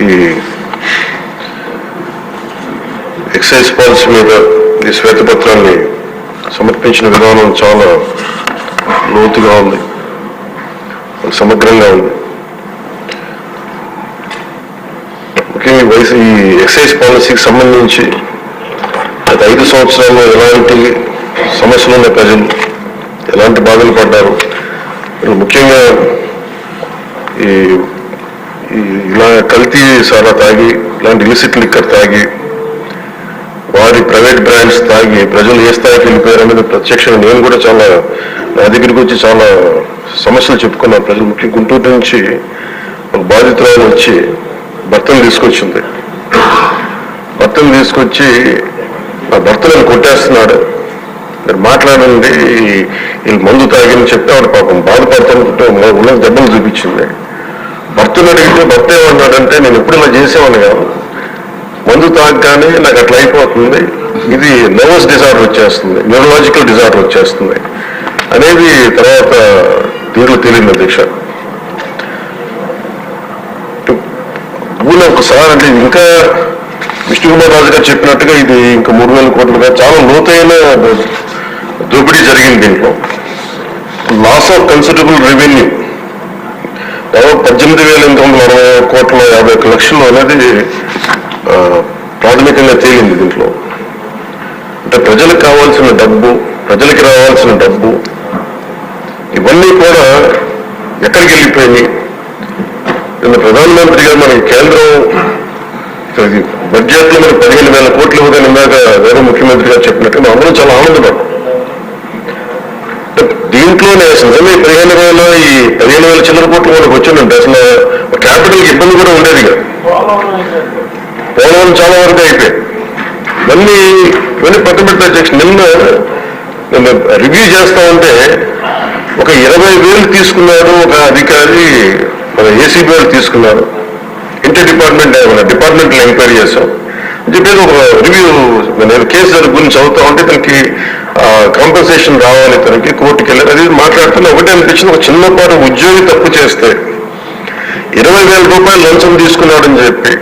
ఈ excise policy మీద ఈ శ్వేతపత్రాన్ని సమర్పించిన విధానం చాలా లోతుగా ఉంది, సమగ్రంగా ఉంది. ముఖ్యంగా ఈ ఎక్సైజ్ పాలసీకి సంబంధించి గత 5 సంవత్సరాల్లో ఎలాంటి సమస్యలు ఉన్నాయి, ప్రజలు ఎలాంటి బాధలు పడ్డారు, ముఖ్యంగా ఇలా కల్తీ సారా తాగి, ఇలాంటి ఇలిసిట్ లిక్కర్ తాగి, వారి ప్రైవేట్ బ్రాండ్స్ తాగి ప్రజలు ఏ స్థాయికి వెళ్ళిపోయారు అనేది ప్రత్యక్షంగా నేను కూడా చాలా నా దగ్గరికి వచ్చి చాలా సమస్యలు చెప్పుకున్నాను. ప్రజలు ముఖ్యంగా గుంటూరు నుంచి ఒక బాధితురాలు వచ్చి భర్తను తీసుకొచ్చింది. భర్తను తీసుకొచ్చి ఆ భర్త నన్ను కొట్టేస్తున్నాడు, మీరు మాట్లాడండి, వీళ్ళు మందు తాగిని చెప్తే ఆవిడ పాపం బాధపడుతుంటే ఉన్న దెబ్బలు చూపించింది. భర్తను అడిగితే భర్త ఏమన్నాడంటే, నేను ఎప్పుడు ఇలా చేసేవాడిని కాదు, మందు తాగగానే నాకు అట్లా అయిపోతుంది, ఇది నర్వస్ డిజార్డర్ వచ్చేస్తుంది, న్యూరలాజికల్ డిజార్డర్ వచ్చేస్తుంది అనేది తర్వాత దీంట్లో తెలియదు అధ్యక్ష. ఒకసారి అంటే ఇంకా విష్ణుకుమార్ రాజు గారు చెప్పినట్టుగా ఇది ఇంకా 3,000 కోట్లుగా చాలా లోతైన దోపిడీ జరిగింది. దీంట్లో లాస్ ఆఫ్ కన్సిడరబుల్ రెవెన్యూ 18,860 కోట్ల 51 లక్షలు అనేది ప్రాథమికంగా తేలింది. దీంట్లో అంటే ప్రజలకు కావాల్సిన డబ్బు, ప్రజలకి రావాల్సిన డబ్బు ఇవన్నీ కూడా ఎక్కడికి వెళ్ళిపోయినాయి. ప్రధానమంత్రి గారు మనకి కేంద్రం బడ్జెట్ లో మనకి 15,000 కోట్లు ఇవ్వదని ఇందాక గౌరవ ముఖ్యమంత్రి గారు చెప్పినట్టు మనం అందరం చాలా ఆనందపడ్డాం. దీంట్లోనే నిజమే 15,000 చిల్లర కోట్లు మనకు వచ్చిందంటే అసలు క్యాపిటల్కి ఇబ్బంది కూడా ఉండేది కదా. పోలవరం చాలా వరకు అయిపోయి ఇవన్నీ పట్టుబెట్టే అధ్యక్ష. నిన్న రివ్యూ చేస్తా ఉంటే ఒక 20,000 తీసుకున్నాడు ఒక అధికారి, మన ఏసీబీ వాళ్ళు తీసుకున్నారు. ఇంటర్ డిపార్ట్మెంటల్ ఎంక్వైరీ చేశాం చెప్పేసి ఒక రివ్యూ కేసు గురించి చదువుతా ఉంటే తనకి కాంపెన్సేషన్ రావాలి, తనకి కోర్టుకి వెళ్ళారు. అది మాట్లాడుతున్నా ఒకటే అనిపించింది, ఒక చిన్నపాటు ఉద్యోగి తప్పు చేస్తే 20,000 రూపాయలు లంచం తీసుకున్నాడని చెప్పి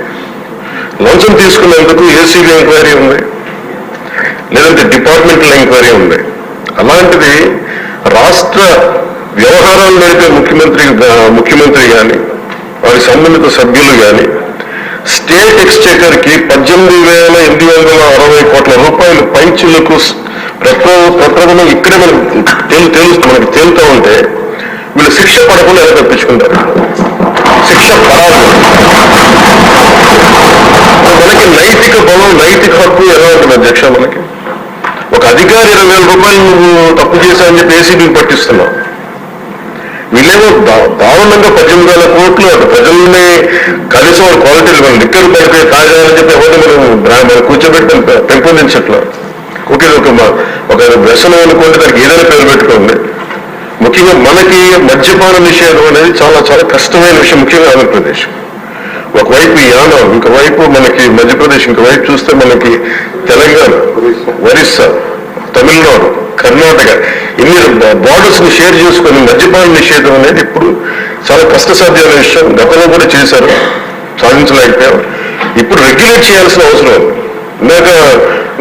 లంచం తీసుకున్నందుకు ఏసీబీ ఎంక్వైరీ ఉంది, లేదంటే డిపార్ట్మెంటల్ ఎంక్వైరీ ఉంది. అలాంటిది రాష్ట్ర వ్యవహారాలు నడిపే ముఖ్యమంత్రి కానీ వారి సంబంధిత సభ్యులు కానీ స్టేట్ ఎక్స్చెకర్కి 18,860 కోట్ల రూపాయలు పైచులకు ప్రప్రథమం ఇక్కడే మనకి తేలుతూ ఉంటే వీళ్ళు శిక్ష పడకుండా ఎలా తప్పించుకుంటారు? శిక్ష పడాలి. మనకి నైతిక బలం, నైతిక హక్కు ఎలా ఉంటుంది అధ్యక్ష? మనకి ఒక అధికారి 20,000 రూపాయలు నువ్వు తప్పు చేశావని చెప్పి ఏసీబీకి పట్టిస్తున్నావు. వీళ్ళేమో దారుణంగా 18,000 కోట్లు అటు ప్రజల్ని కనీసం వాళ్ళ క్వాలిటీలు లిక్కర్ పడిపోయి తాగాలని చెప్పి ఎవరిని మనం కూర్చోబెట్టి పెంపొందించట్లా. ఓకే, ఒక వ్యసనం అనుకోండి, దానికి ఏదైనా పేరు పెట్టుకోండి. ముఖ్యంగా మనకి మద్యపాన నిషేధం అనేది చాలా చాలా కష్టమైన విషయం, ముఖ్యంగా ఆంధ్రప్రదేశ్. ఒకవైపు యానం, ఇంకోవైపు మనకి మధ్యప్రదేశ్, ఇంకోవైపు చూస్తే మనకి తెలంగాణ, ఒరిస్సా, తమిళనాడు, కర్ణాటక, ఇన్ని బార్డర్స్ ని షేర్ చేసుకుని మద్యపాన నిషేధం అనేది ఇప్పుడు చాలా కష్టసాధ్యమైన విషయం. గతంలో కూడా చేశారు, సాధించలేకపోయాం. ఇప్పుడు రెగ్యులేట్ చేయాల్సిన అవసరం. ఇందాక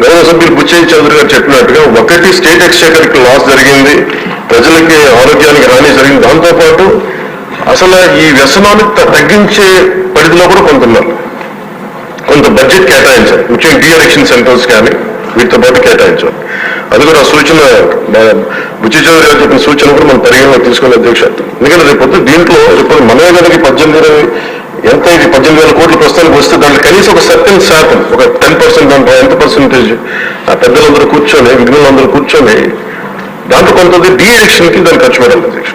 గౌరవ సభ్యులు బుచ్చయ్య చౌదరి గారు చెప్పినట్టుగా ఒకటి స్టేట్ ఎక్స్చెకర్కి లాస్ జరిగింది, ప్రజలకి ఆరోగ్యానికి హాని జరిగింది. దాంతోపాటు అసలు ఈ వ్యసనాన్ని తగ్గించే పరిధిలో కూడా కొంత బడ్జెట్ కేటాయించారు, ముఖ్యంగా డీఅడిక్షన్ సెంటర్స్ కానీ వీటితో పాటు కేటాయించారు. అది కూడా సూచన బుచ్చి చౌదరి గారు చెప్పిన సూచన కూడా మనం పరిగణలో తీసుకునే అధ్యక్ష. ఎందుకంటే రేపు దీంట్లో రేపు మనమే కనుక 18,000 కోట్ల ప్రస్తుతానికి వస్తే దాంట్లో కనీసం ఒక సర్టెన్ శాతం, ఒక 10% దాంట్లో ఎంత పర్సెంటేజ్ ఆ పెద్దలందరూ కూర్చొని, విఘ్నులందరూ కూర్చొని దాంట్లో కొంత డీఅడిక్షన్కి దాన్ని ఖర్చు పెట్టాలి అధ్యక్ష.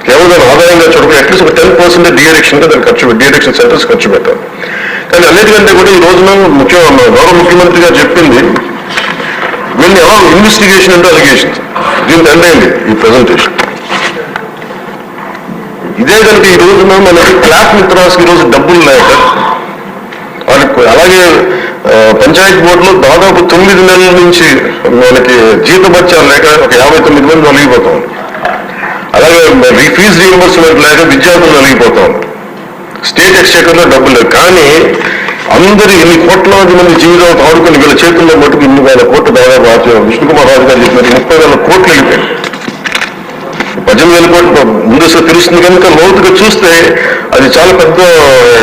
కేవలం దాని ఆదాయంగా చూడకుండా అట్లీస్ట్ ఒక 10% డీఅడిక్షన్గా దాన్ని డీఅడిక్షన్ సెంటర్స్ ఖర్చు పెట్టాలి. కానీ అన్నిటికంటే కూడా ఈ రోజున గౌరవ ముఖ్యమంత్రి గారు చెప్పింది వీళ్ళని ఎలా ఇన్వెస్టిగేషన్ అంటే అలిగేషన్స్, దీనికి ఎండైంది ఈ ప్రెజెంటేషన్. ఇదే కనుక ఈ రోజున మనకి క్లాప్ మిత్రాస్కి ఈరోజు డబ్బులు లేక వాళ్ళకి, అలాగే పంచాయతీ బోర్డులో దాదాపు 9 నెలల నుంచి మనకి జీతభత్యాలు లేక ఒక 59 మంది నలిగిపోతాం. అలాగే ఫీజు రీయింబర్స్మెంట్ లేక విద్యార్థులు నలిగిపోతాం. స్టేట్ ఎక్స్చేకర్లో డబ్బులు లేవు. కానీ అందరూ ఇన్ని కోట్లాది మంది జీవితాలు ఆడుకుని వీళ్ళ చేతుల్లో మటుకు 2,000 కోట్లు దాదాపు విష్ణుకుమార్ రాజు గారు చెప్పినారు 30,000 కోట్లు వెళ్ళిపోయాయి. 18,000 కోట్లు ముందస్తు తెలుస్తుంది కనుక లోతుగా చూస్తే అది చాలా పెద్ద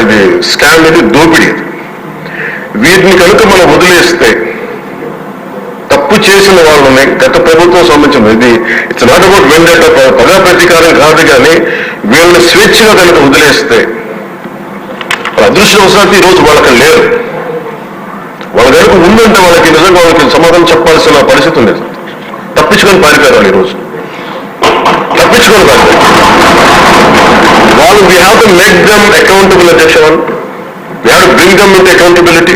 ఇది స్కామ్, ఇది దోపిడీ. వీటిని కనుక మనం వదిలేస్తే తప్పు చేసిన వాళ్ళని గత ప్రభుత్వం సంబంధించింది ఇది ఇట్స్ నాట్ అబౌట్ వెండేట పగా ప్రతీకారం కాదు, కానీ వీళ్ళని స్వేచ్ఛగా కనుక వదిలేస్తే అదృష్టవశాత్తు ఈరోజు వాళ్ళకి లేరు. వాళ్ళ కనుక ఉందంటే వాళ్ళకి నిజంగా వాళ్ళకి సమాధానం చెప్పాల్సిన పరిస్థితి ఉంది. తప్పించుకొని పారిపోయారు వాళ్ళు ఈరోజు, తప్పించుకొని పారిపోయారు వాళ్ళు. We have to make them accountable అధ్యక్ష. We have to bring them with accountability.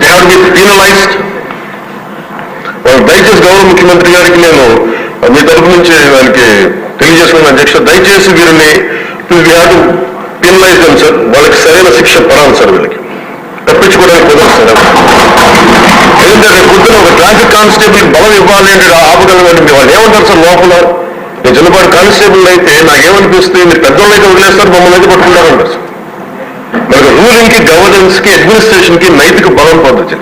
They have to be penalised. వాళ్ళు దయచేసి గౌరవ ముఖ్యమంత్రి గారికి నేను మీ తరఫు నుంచి వాళ్ళకి తెలియజేసుకున్న అధ్యక్ష, దయచేసి వీరిని we have to penalise dum sir. వాళ్ళకి సరైన శిక్ష పడాలి సార్. వీళ్ళకి తప్పించుకోవడానికి కుదరదు సార్. ఎందుకంటే రేపు పొద్దున ఒక ట్రాఫిక్ కానిస్టేబుల్ బలం ఇవ్వాలి అంటే ఆపగలమంటే వాళ్ళు ఏమంటారు సార్ లోపల. నేను చిన్నపాటి కానిస్టేబుల్ అయితే నాకేమనిపిస్తుంది, మీరు పెద్దోళ్ళు అయితే వదిలేస్తారు, మమ్మల్ని అయితే పట్టుకుంటారంటారు సార్. మనకు రూలింగ్ కి, గవర్నెన్స్ కి, అడ్మినిస్ట్రేషన్ కి నైతిక బలం పొందొచ్చు.